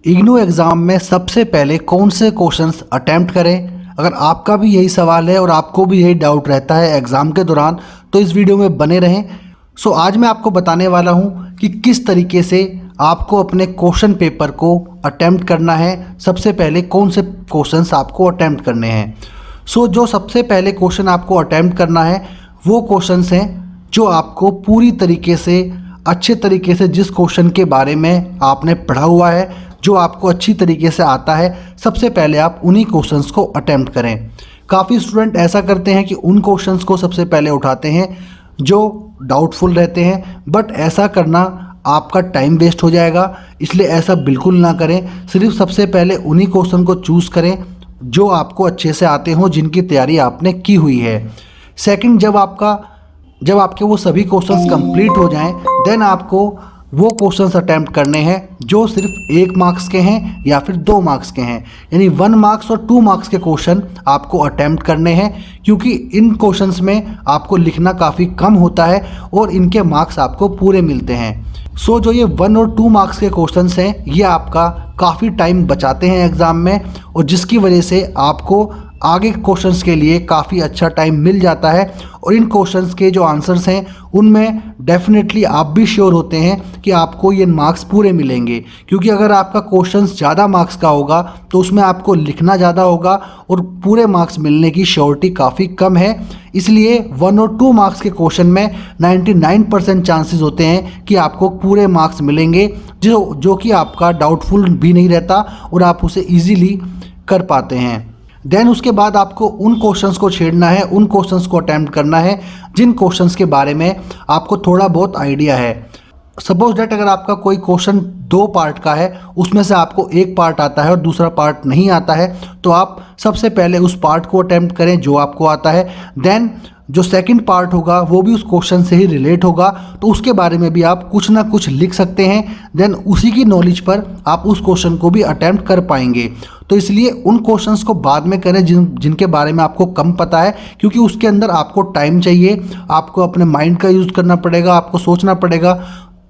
IGNOU exam में सबसे पहले कौन से क्वेश्चंस अटेम्प्ट करें। अगर आपका भी यही सवाल है और आपको भी यही डाउट रहता है एग्ज़ाम के दौरान, तो इस वीडियो में बने रहें। आज मैं आपको बताने वाला हूं कि किस तरीके से आपको अपने क्वेश्चन पेपर को अटेम्प्ट करना है। सबसे पहले कौन से क्वेश्चंस आपको अटेम्प्ट करने हैं। जो सबसे पहले क्वेश्चन आपको अटेम्प्ट करना है वो क्वेश्चंस हैं जो आपको पूरी तरीके से अच्छे तरीके से जिस क्वेश्चन के बारे में आपने पढ़ा हुआ है, जो आपको अच्छी तरीके से आता है, सबसे पहले आप उन्हीं क्वेश्चंस को अटेम्प्ट करें। काफ़ी स्टूडेंट ऐसा करते हैं कि उन क्वेश्चंस को सबसे पहले उठाते हैं जो डाउटफुल रहते हैं, बट ऐसा करना आपका टाइम वेस्ट हो जाएगा। इसलिए ऐसा बिल्कुल ना करें। सिर्फ सबसे पहले उन्हीं क्वेश्चन को चूज़ करें जो आपको अच्छे से आते हों, जिनकी तैयारी आपने की हुई है। सेकंड, जब आपके वो सभी क्वेश्चंस कंप्लीट हो जाएं, देन आपको वो क्वेश्चंस अटेम्प्ट करने हैं जो सिर्फ 1 मार्क्स के हैं या फिर 2 मार्क्स के हैं। यानी 1 मार्क्स और 2 मार्क्स के क्वेश्चन आपको अटेम्प्ट करने हैं, क्योंकि इन क्वेश्चंस में आपको लिखना काफ़ी कम होता है और इनके मार्क्स आपको पूरे मिलते हैं। जो ये 1 और 2 मार्क्स के क्वेश्चंस हैं, ये आपका काफ़ी टाइम बचाते हैं एग्ज़ाम में, और जिसकी वजह से आपको आगे क्वेश्चंस के लिए काफ़ी अच्छा टाइम मिल जाता है। और इन क्वेश्चंस के जो आंसर्स हैं उनमें डेफिनेटली आप भी श्योर होते हैं कि आपको ये मार्क्स पूरे मिलेंगे, क्योंकि अगर आपका क्वेश्चंस ज़्यादा मार्क्स का होगा तो उसमें आपको लिखना ज़्यादा होगा और पूरे मार्क्स मिलने की श्योरिटी काफ़ी कम है। इसलिए 1 और 2 मार्क्स के क्वेश्चन में 99% चांसेस होते हैं कि आपको पूरे मार्क्स मिलेंगे, जो कि आपका डाउटफुल भी नहीं रहता और आप उसे ईजीली कर पाते हैं। देन उसके बाद आपको उन क्वेश्चंस को छेड़ना है, उन क्वेश्चंस को अटेम्प्ट करना है जिन क्वेश्चंस के बारे में आपको थोड़ा बहुत आइडिया है। सपोज डेट अगर आपका कोई क्वेश्चन 2 पार्ट का है, उसमें से आपको 1 पार्ट आता है और दूसरा पार्ट नहीं आता है, तो आप सबसे पहले उस पार्ट को अटेम्प्ट करें जो आपको आता है। देन जो सेकंड पार्ट होगा वो भी उस क्वेश्चन से ही रिलेट होगा, तो उसके बारे में भी आप कुछ ना कुछ लिख सकते हैं। देन उसी की नॉलेज पर आप उस क्वेश्चन को भी अटेम्प्ट कर पाएंगे। तो इसलिए उन क्वेश्चंस को बाद में करें जिनके बारे में आपको कम पता है, क्योंकि उसके अंदर आपको टाइम चाहिए, आपको अपने माइंड का यूज़ करना पड़ेगा, आपको सोचना पड़ेगा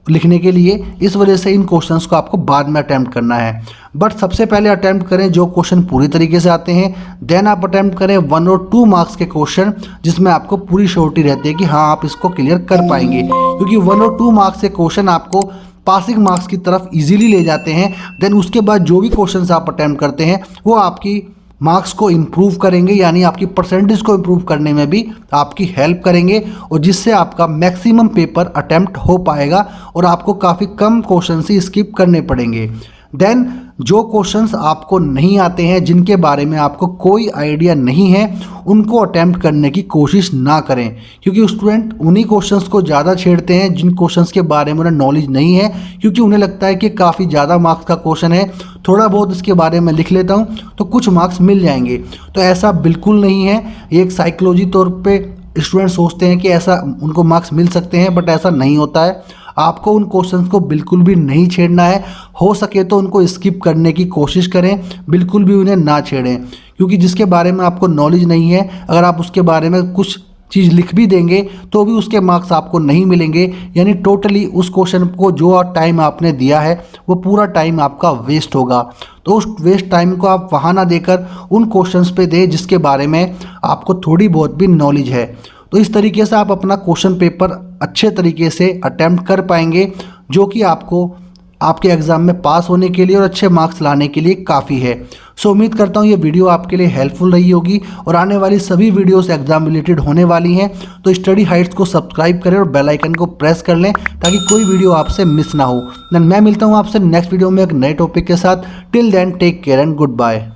लिखने के लिए। इस वजह से इन क्वेश्चंस को आपको बाद में अटेम्प्ट करना है। बट सबसे पहले अटेम्प्ट करें जो क्वेश्चन पूरी तरीके से आते हैं। देन आप अटेम्प्ट करें 1 और 2 मार्क्स के क्वेश्चन जिसमें आपको पूरी श्योरिटी रहती है कि हाँ आप इसको क्लियर कर पाएंगे, क्योंकि 1 और 2 मार्क्स के क्वेश्चन आपको पासिंग मार्क्स की तरफ इजीली ले जाते हैं। देन उसके बाद जो भी क्वेश्चंस आप अटेम्प्ट करते हैं वो आपकी मार्क्स को इम्प्रूव करेंगे, यानी आपकी परसेंटेज को इम्प्रूव करने में भी आपकी हेल्प करेंगे, और जिससे आपका मैक्सिमम पेपर अटेम्प्ट हो पाएगा और आपको काफ़ी कम क्वेश्चन ही स्किप करने पड़ेंगे। देन जो क्वेश्चंस आपको नहीं आते हैं, जिनके बारे में आपको कोई आइडिया नहीं है, उनको अटेम्प्ट करने की कोशिश ना करें, क्योंकि स्टूडेंट उन्हीं क्वेश्चंस को ज़्यादा छेड़ते हैं जिन क्वेश्चंस के बारे में उन्हें नॉलेज नहीं है, क्योंकि उन्हें लगता है कि काफ़ी ज़्यादा मार्क्स का क्वेश्चन है, थोड़ा बहुत इसके बारे में लिख लेता हूँ तो कुछ मार्क्स मिल जाएंगे। तो ऐसा बिल्कुल नहीं है। ये एक साइकोलॉजी तौर पर स्टूडेंट सोचते हैं कि ऐसा उनको मार्क्स मिल सकते हैं, बट ऐसा नहीं होता है। आपको उन क्वेश्चंस को बिल्कुल भी नहीं छेड़ना है। हो सके तो उनको स्किप करने की कोशिश करें, बिल्कुल भी उन्हें ना छेड़ें, क्योंकि जिसके बारे में आपको नॉलेज नहीं है, अगर आप उसके बारे में कुछ चीज़ लिख भी देंगे तो भी उसके मार्क्स आपको नहीं मिलेंगे। यानी टोटली उस क्वेश्चन को जो टाइम आपने दिया है वो पूरा टाइम आपका वेस्ट होगा। तो उस वेस्ट टाइम को आप वहाँ ना देकर उन क्वेश्चंस पे दें जिसके बारे में आपको थोड़ी बहुत भी नॉलेज है। तो इस तरीके से आप अपना क्वेश्चन पेपर अच्छे तरीके से अटेम्प्ट कर पाएंगे, जो कि आपको आपके एग्ज़ाम में पास होने के लिए और अच्छे मार्क्स लाने के लिए काफ़ी है। उम्मीद करता हूँ ये वीडियो आपके लिए हेल्पफुल रही होगी, और आने वाली सभी वीडियोस एग्जाम रिलेटेड होने वाली हैं। तो स्टडी हाइट्स को सब्सक्राइब करें और बेल आइकन को प्रेस कर लें ताकि कोई वीडियो आपसे मिस ना हो। मैं मिलता हूँ आपसे नेक्स्ट वीडियो में एक नए टॉपिक के साथ। Till then take care and good bye.